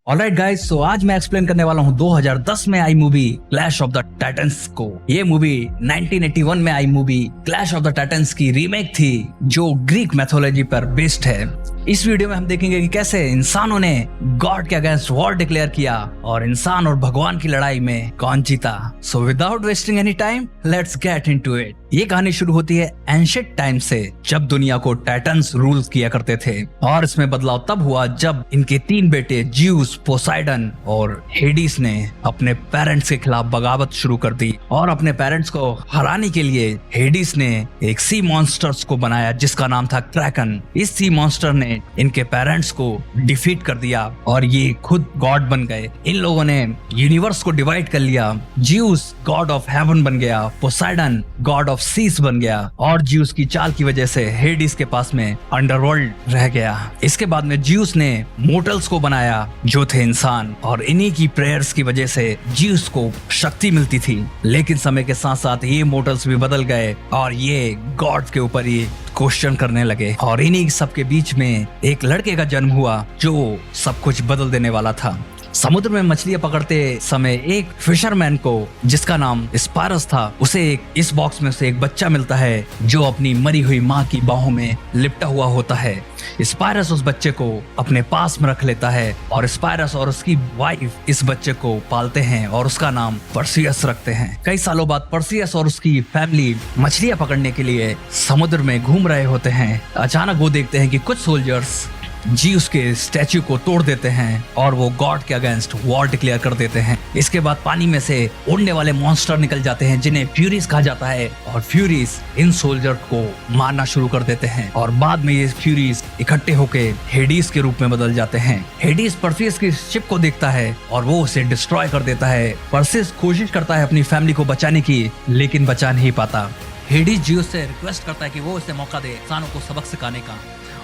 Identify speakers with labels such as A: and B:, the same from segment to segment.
A: Alright guys, सो आज मैं explain करने वाला हूँ 2010 में आई movie clash of the Titans को। ये मूवी 1981 में आई movie clash of the Titans की रीमेक थी जो ग्रीक मैथोलॉजी पर बेस्ड है। इस वीडियो में हम देखेंगे कि कैसे इंसानों ने गॉड के अगेंस्ट वॉर डिक्लेयर किया और इंसान और भगवान की लड़ाई में कौन जीता। So without wasting any time, let's get into it. ये कहानी शुरू होती है एंशिएंट टाइम से, जब दुनिया को टाइटंस रूल किया करते थे। और इसमें बदलाव तब हुआ जब इनके 3 बेटे ज्यूस, पोसाइडन और हेडिस ने अपने पेरेंट्स के खिलाफ बगावत शुरू कर दी। और अपने पेरेंट्स को हराने के लिए हेडिस ने एक सी मॉन्स्टर्स को बनाया जिसका नाम था क्रैकन। इस सी मॉन्स्टर ने इनके पेरेंट्स को डिफीट कर दिया और ये खुद गॉड बन गए। इन लोगों ने यूनिवर्स को डिवाइड कर लिया। ज्यूस गॉड ऑफ हेवन बन गया, पोसाइडन गॉड ऑफ सीस बन गया और ज्यूस की चाल की वजह से हेडिस के पास में अंडरवर्ल्ड रह गया। इसके बाद में ज्यूस ने मोर्टल्स को बनाया जो थे इंसान, और इन्हीं की प्रेयर्स की वजह से ज्यूस को शक्ति मिलती थी। लेकिन समय के साथ साथ ये मोर्टल्स भी बदल गए और ये गॉड के ऊपर ही क्वेश्चन करने लगे। और इन्हीं सब के बीच में एक लड़के का जन्म हुआ जो सब कुछ बदल देने वाला था। समुद्र में मछलियां पकड़ते समय एक फिशरमैन को, जिसका नाम स्पायरस था, उसे इस बॉक्स में से एक बच्चा मिलता है जो अपनी मरी हुई माँ की बाहों में लिपटा हुआ होता है। स्पायरस उस बच्चे को अपने पास में रख लेता है और स्पायरस और उसकी वाइफ इस बच्चे को पालते हैं और उसका नाम पर्सियस रखते हैं। कई सालों बाद पर्सियस और उसकी फैमिली मछलियां पकड़ने के लिए समुद्र में घूम रहे होते हैं। अचानक वो देखते हैं कि कुछ सोल्जर्स ज्यूस के स्टैच्यू को तोड़ देते हैं और वो गॉड के अगेंस्ट वॉर डिक्लेयर कर देते हैं। इसके बाद पानी में से उड़ने वाले मॉन्स्टर निकल जाते हैं जिन्हें फ्यूरीज कहा जाता है, और फ्यूरीज इन सोल्जर को मारना शुरू कर देते हैं। और बाद में ये फ्यूरीज इकट्ठे होकर हेडिस के रूप में बदल जाते हैं। हेडिस पर्सियस की शिप को देखता है और वो उसे डिस्ट्रॉय कर देता है। पर्सियस कोशिश करता है अपनी फैमिली को बचाने की, लेकिन बचा नहीं पाता। हेडिस ज्यूस से रिक्वेस्ट करता है कि वो इसे मौका दे इंसानों को सबक सिखाने का,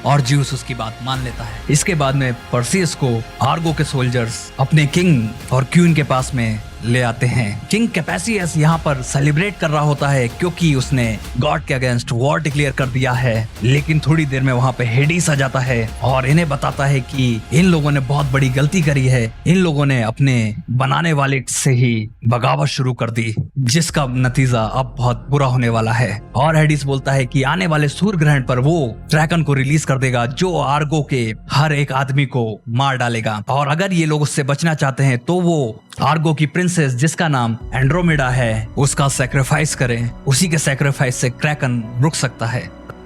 A: और ज्यूस उसकी बात मान लेता है। इसके बाद में पर्सियस को आर्गो के सोल्जर्स अपने किंग और क्वीन के पास में ले आते हैं। किंग कैपेसियस यहाँ पर सेलिब्रेट कर रहा होता है क्योंकि उसने गॉड के अगेंस्ट वॉर डिक्लेयर कर दिया है। लेकिन थोड़ी देर में वहाँ पे हेडिस आ जाता है और इन्हें बताता है कि इन लोगों ने बहुत बड़ी गलती करी है। इन लोगों ने अपने बनाने वाले से ही बगावत शुरू कर दी, जिसका नतीजा अब बहुत बुरा होने वाला है। और हेडिस बोलता है कि आने वाले सूर्य ग्रहण पर वो ड्रैगन को रिलीज कर देगा जो आर्गो के हर एक आदमी को मार डालेगा। और अगर ये लोग उससे बचना चाहते हैं तो वो आर्गो की प्रिंसेस, जिसका नाम एंड्रोमेडा है, उसका सैक्रिफाइस करें। उसी के सैक्रिफाइस से क्रैकन रुक सकता है।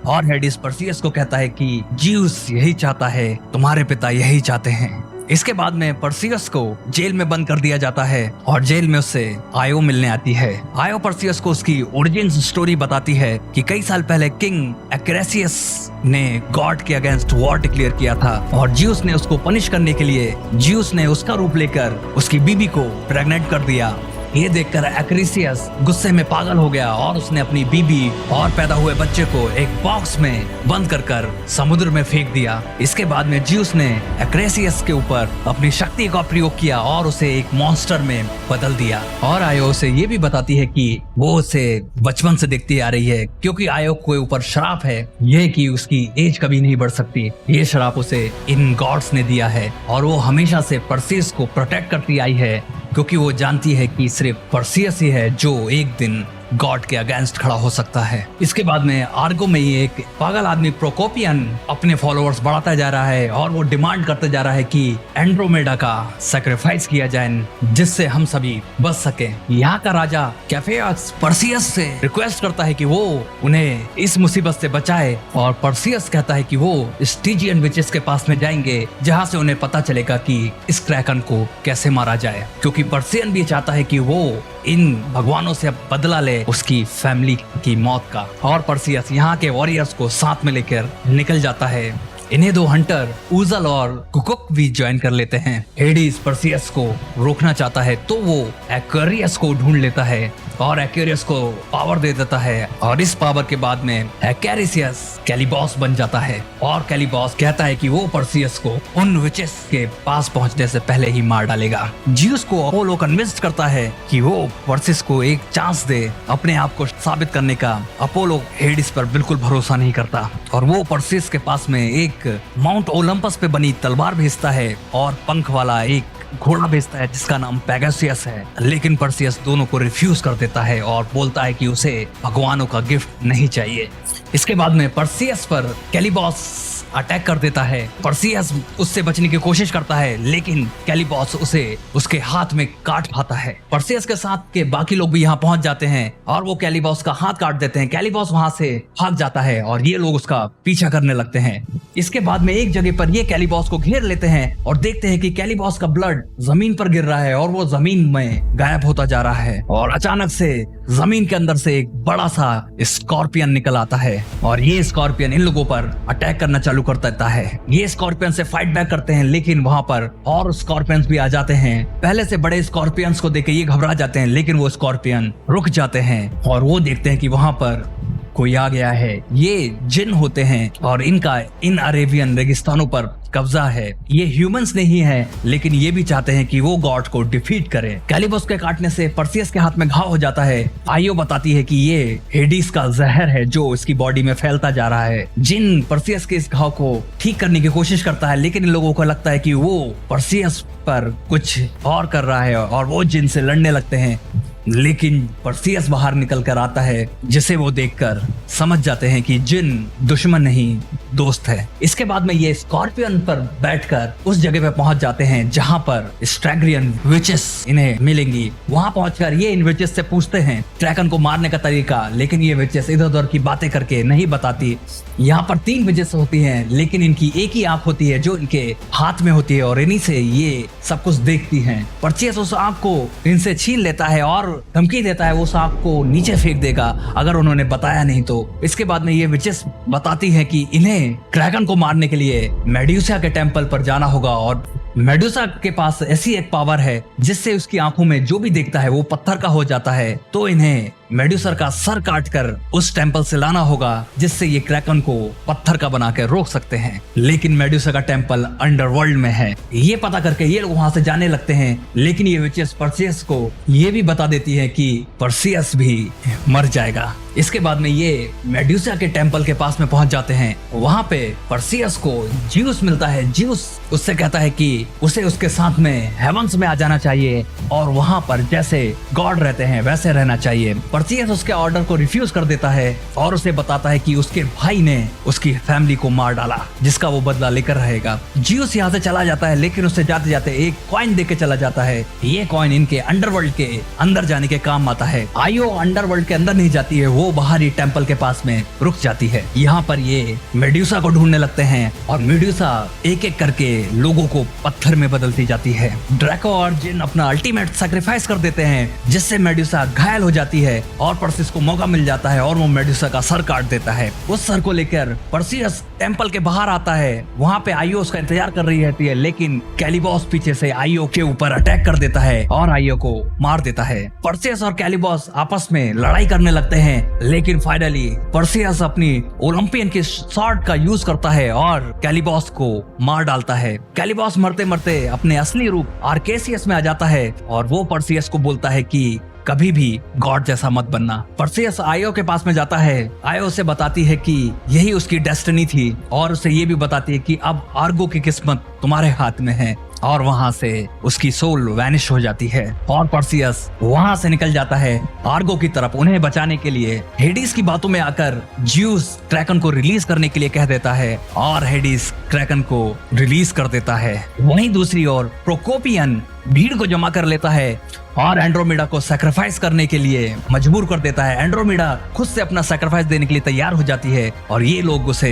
A: और हेडिस पर्सियस को कहता है कि ज्यूस यही चाहता है, तुम्हारे पिता यही चाहते हैं। इसके बाद में पर्सियस को जेल में बंद कर दिया जाता है और जेल में उससे आयो मिलने आती है। आयो पर्सियस को उसकी ओरिजिन स्टोरी बताती है कि कई साल पहले किंग एक्रेसियस ने गॉड के अगेंस्ट वॉर डिक्लेयर किया था और ज्यूस ने उसको पनिश करने के लिए ज्यूस ने उसका रूप लेकर उसकी बीबी को प्रेग्नेंट कर दिया। ये देखकर एक्रेसियस गुस्से में पागल हो गया और उसने अपनी बीबी और पैदा हुए बच्चे को एक बॉक्स में बंद कर समुद्र में फेंक दिया। इसके बाद में ज्यूस ने एक्रेसियस के ऊपर अपनी शक्ति का प्रयोग किया और उसे एक मॉन्स्टर में बदल दिया। और आयो उसे ये भी बताती है कि वो उसे बचपन से देखती आ रही है, क्योंकि आयो के ऊपर श्राप है ये कि उसकी एज कभी नहीं बढ़ सकती। ये श्राप उसे इन गॉड्स ने दिया है और वो हमेशा से पर्सियस को प्रोटेक्ट करती आई है, क्योंकि वो जानती है कि सिर्फ पर्सियस ही है जो एक दिन गॉड के अगेंस्ट खड़ा हो सकता है। इसके बाद में आर्गो में ही एक पागल आदमी प्रोकोपियन अपने फॉलोअर्स बढ़ाता जा रहा है और वो डिमांड करते जा रहा है कि एंड्रोमेडा का सैक्रिफाइस किया जाए जिससे हम सभी बच सके। यहाँ का राजा कैफेयस पर्सियस से रिक्वेस्ट करता है कि वो उन्हें इस मुसीबत से बचाए, और पर्सियस कहता है कि वो स्टीजियन विचेस के पास में जाएंगे जहाँ से उन्हें पता चलेगा कि इस क्रैकन को कैसे मारा जाए, क्योंकि पर्सियन भी चाहता है कि वो इन भगवानों से बदला ले उसकी फैमिली की मौत का। और पर्सियस यहाँ के वॉरियर्स को साथ में लेकर निकल जाता है। इन्हें 2 हंटर उजल और कुकुक भी ज्वाइन कर लेते हैं। हेडिस पर्सियस को रोकना चाहता है तो वो एक्वेरियस को ढूंढ लेता है और एक्वेरियस को पावर दे देता है, और इस पावर के बाद में एक्वेरियस कैलिबॉस बन जाता है। और कैलिबॉस कहता है कि वो पर्सियस को उन विचेस के पास पहुंचने से पहले ही मार डालेगा। ज्यूस को अपोलो कन्विंस करता है कि वो पर्सियस को एक चांस दे अपने आप को साबित करने का। अपोलो हेडिस पर बिल्कुल भरोसा नहीं करता और वो पर्सियस के पास में एक एक माउंट ओलंपस पे बनी तलवार भेजता है और पंख वाला एक घोड़ा भेजता है जिसका नाम पेगासस है। लेकिन परसियस दोनों को रिफ्यूज कर देता है और बोलता है कि उसे भगवानों का गिफ्ट नहीं चाहिए। इसके बाद में परसियस पर कैलिबॉस अटैक कर देता है। परसियस उससे बचने की कोशिश करता है लेकिन कैलिबॉस उसे उसके हाथ में काट खाता है। परसियस के साथ के बाकी लोग भी यहाँ पहुंच जाते हैं और वो कैलिबॉस का हाथ काट देते हैं। कैलिबॉस वहां से भाग जाता है और ये लोग उसका पीछा करने लगते हैं। इसके बाद में एक जगह पर ये कैलिबॉस को घेर लेते हैं और देखते हैं कि कैलिबॉस का ब्लड जमीन पर गिर रहा है और वो जमीन में गायब होता जा रहा है। और अचानक से जमीन के अंदर से एक बड़ा सा स्कॉर्पियन निकल आता है और ये स्कॉर्पियन इन लोगों पर अटैक करना चालू कर देता है। ये स्कॉर्पियन से फाइट बैक करते हैं लेकिन वहां पर और स्कॉर्पियंस भी आ जाते हैं। पहले से बड़े स्कॉर्पियंस को देख के ये घबरा जाते हैं लेकिन वो स्कॉर्पियन रुक जाते हैं और वो देखते हैं कि वहां पर कोई आ गया है। ये जिन होते हैं और इनका इन अरेबियन रेगिस्तानों पर कब्जा है। ये ह्यूमंस नहीं है लेकिन ये भी चाहते हैं कि वो गॉड को डिफीट करें। कैलिबॉस के काटने से परसियस के हाथ में घाव हो जाता है। आइयो बताती है कि ये हेडिस का जहर है जो इसकी बॉडी में फैलता जा रहा है। जिन परसियस के इस घाव को ठीक करने की कोशिश करता है लेकिन इन लोगों को लगता है कि वो परसियस पर कुछ और कर रहा है और वो जिन से लड़ने लगते हैं। लेकिन परसियस बाहर निकल कर आता है जिसे वो देखकर समझ जाते हैं कि जिन दुश्मन नहीं दोस्त है। इसके बाद में ये स्कॉर्पियन पर बैठकर उस जगह पे पहुंच जाते हैं जहां पर स्ट्रैग्रियन विचेस इन्हें मिलेंगी। वहां पहुंचकर ये इन विचेस से पूछते हैं ड्रैगन को मारने का तरीका, लेकिन ये विचेस इधर उधर की बातें करके नहीं बताती। यहाँ पर 3 विचेस होती हैं लेकिन इनकी एक ही आंख होती है जो इनके हाथ में होती है और इन्हीं से ये सब कुछ देखती हैं। परसियस उस आंख को इनसे छीन लेता है और धमकी देता है वो उस आंख को नीचे फेंक देगा अगर उन्होंने बताया नहीं तो। इसके बाद में ये विचेस बताती है कि इन्हें ड्रैगन को मारने के लिए मेडुसा के टेम्पल पर जाना होगा और मेडुसा के पास ऐसी एक पावर है जिससे उसकी आंखों में जो भी देखता है वो पत्थर का हो जाता है। तो इन्हें मेडुसा का सर काटकर उस टेम्पल से लाना होगा जिससे ये क्रैकन को पत्थर का बनाकर रोक सकते हैं। लेकिन मेडुसा का टेम्पल अंडरवर्ल्ड में है। ये पता करके ये लोग वहां से जाने लगते हैं लेकिन ये विचेस परसियस को ये भी बता देती है कि परसियस भी मर जाएगा। इसके बाद में ये मेडुसा के टेम्पल के पास में पहुंच जाते हैं। वहां पे परसियस को ज्यूस मिलता है। ज्यूस उससे कहता है कि उसे उसके साथ में हेवंस में आ जाना चाहिए और वहां पर जैसे गॉड रहते हैं वैसे रहना चाहिए। परसियस उसके ऑर्डर को रिफ्यूज कर देता है और उसे बताता है कि उसके भाई ने उसकी फैमिली को मार डाला जिसका वो बदला लेकर रहेगा। ज्यूस यहाँ से चला जाता है लेकिन उससे जाते जाते एक कॉइन देके चला जाता है। ये कॉइन इनके अंडरवर्ल्ड के अंदर जाने के काम आता है। आयो अंडरवर्ल्ड के अंदर नहीं जाती है, वो बाहरी टेम्पल के पास में रुक जाती है। यहाँ पर ये मेडुसा को ढूंढने लगते हैं और मेडुसा एक एक करके लोगों को पत्थर में बदलती जाती है। ड्रैको और जिन अपना अल्टीमेट सैक्रिफाइस कर देते हैं जिससे मेडुसा घायल हो जाती है और परसियस को मौका मिल जाता है और वो मेडुसा का सर काट देता है। उस सर को लेकर परसियस टेम्पल के बाहर आता है। वहाँ पे आइयो उसका इंतजार कर रही रहती है लेकिन कैलिबॉस पीछे से आइयो के ऊपर अटैक कर देता है और आइयो को मार देता है। परसियस और कैलिबॉस आपस में लड़ाई करने लगते हैं लेकिन फाइनली परसियस अपनी ओलंपियन की शॉर्ट का यूज करता है और कैलिबॉस को मार डालता है। कैलिबॉस मरते मरते अपने असली रूप आर्केसियस में आ जाता है और वो परसियस को बोलता है कि कभी भी गॉड जैसा मत बनना। परसियस आयो के पास में जाता है। आयो उसे बताती है कि यही उसकी डेस्टिनी थी और उसे ये भी बताती है कि अब आर्गो की किस्मत तुम्हारे हाथ में है और वहां से उसकी सोल वैनिश हो जाती है और परसियस वहां से निकल जाता है आर्गो की तरफ। उन्हें बचाने के लिए हेडिस की बातों में आकर ज्यूस क्रैकन को रिलीज करने के लिए कह देता है और हेडिस क्रैकन को रिलीज कर देता है। वहीं दूसरी ओर प्रोकोपियन भीड़ को जमा कर लेता है और एंड्रोमेडा को सैक्रिफाइस करने के लिए मजबूर कर देता है। एंड्रोमेडा खुद से अपना सैक्रिफाइस देने के लिए तैयार हो जाती है और ये लोग उसे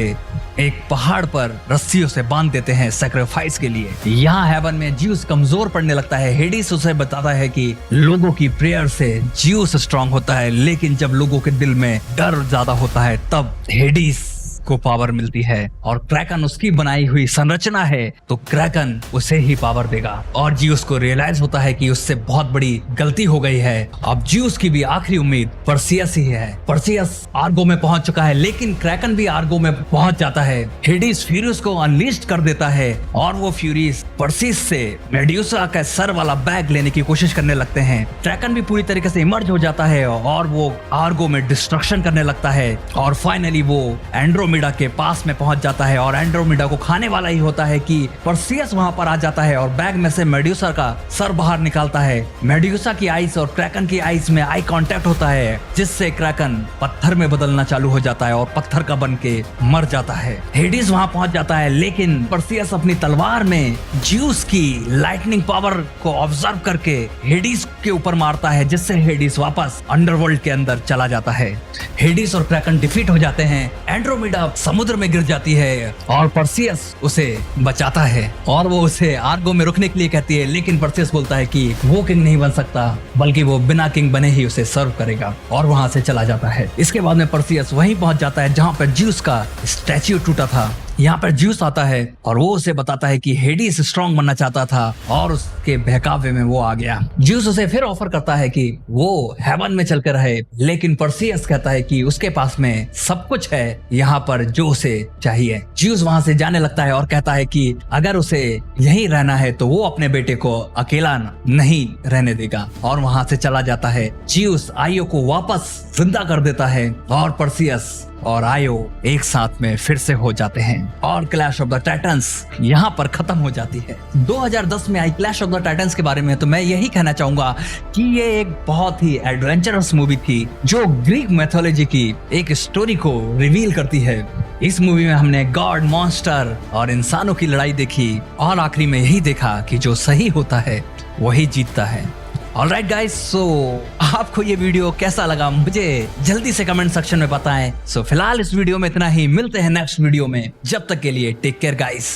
A: एक पहाड़ पर रस्सियों से बांध देते हैं सैक्रिफाइस के लिए। यहाँ हेवन में ज्यूस कमजोर पड़ने लगता है। हेडिस उसे बताता है कि लोगों की प्रेयर से ज्यूस स्ट्रांग होता है लेकिन जब लोगों के दिल में डर ज्यादा होता है तब हेडिस को पावर मिलती है और क्रैकन उसकी बनाई हुई संरचना है तो क्रैकन उसे ही पावर देगा। और ज्यूस को रियलाइज होता है कि उससे बहुत बड़ी गलती हो गई है। अब ज्यूस की भी आखिरी उम्मीद परसियस ही है। परसियस आर्गो में पहुंच चुका है लेकिन क्रैकन भी आर्गो में पहुंच जाता है। हेडिस फ्यूरियस को अनलीस्ट कर देता है और वो फ्यूरियस परसियस से मेडुसा का सर वाला बैग लेने की कोशिश करने लगते हैं। क्रैकन भी पूरी तरीके से इमर्ज हो जाता है और वो आर्गो में डिस्ट्रक्शन करने लगता है और फाइनली वो एंड्रोमेडा एंड्रोमिडा के पास में पहुंच जाता है और एंड्रोमिडा को खाने वाला ही होता है कि परसियस वहां पर आ जाता है और बैग में से मेड्यूसा का सर बाहर निकालता है। मेड्यूसा की आईज और क्रैकन की आईज में आई कांटेक्ट होता है, जिससे क्रैकन पत्थर में बदलना चालू हो जाता है और पत्थर का बन के मर जाता है। हेडिस वहां पहुंच जाता है, लेकिन परसियस अपनी तलवार में ज्यूस की लाइटनिंग पावर को ऑब्जर्व करके हेडिस के ऊपर मारता है, जिससे हेडिस वापस अंडरवर्ल्ड के अंदर चला जाता है। हेडिस और क्रैकन डिफीट हो जाते हैं। एंड्रोमिडा समुद्र में गिर जाती है और परसियस उसे बचाता है और वो उसे आर्गो में रुकने के लिए कहती है, लेकिन परसियस बोलता है कि वो किंग नहीं बन सकता, बल्कि वो बिना किंग बने ही उसे सर्व करेगा और वहां से चला जाता है। इसके बाद में परसियस वहीं पहुंच जाता है जहां पर ज्यूस का स्टैच्यू टूटा था। यहाँ पर ज्यूस आता है और वो उसे बताता है कि हेडिस स्ट्रॉन्ग बनना चाहता था और उसके बहकावे में वो आ गया। ज्यूस उसे फिर ऑफर करता है कि वो हेवन में चलकर रहे, लेकिन परसियस कहता है कि उसके पास में सब कुछ है यहाँ पर जो उसे चाहिए। ज्यूस वहां से जाने लगता है और कहता है कि अगर उसे यहीं रहना है तो वो अपने बेटे को अकेला नहीं रहने देगा और वहां से चला जाता है। ज्यूस आयो को वापस जिंदा कर देता है और परसियस और आयो एक साथ में फिर से हो जाते हैं और क्लैश ऑफ द टाइटंस यहाँ पर खत्म हो जाती है। 2010 में आई क्लैश ऑफ द टाइटंस के बारे में तो मैं यही कहना चाहूंगा कि ये एक बहुत ही एडवेंचरस मूवी थी जो ग्रीक मैथोलॉजी की एक स्टोरी को रिवील करती है। इस मूवी में हमने गॉड, मॉन्स्टर और इंसानों की लड़ाई देखी और आखिरी में यही देखा कि जो सही होता है वही जीतता है। ऑलराइट गाइस, सो आपको ये वीडियो कैसा लगा मुझे जल्दी से कमेंट सेक्शन में बताएं। सो फिलहाल इस वीडियो में इतना ही, मिलते हैं नेक्स्ट वीडियो में। जब तक के लिए टेक केयर गाइस।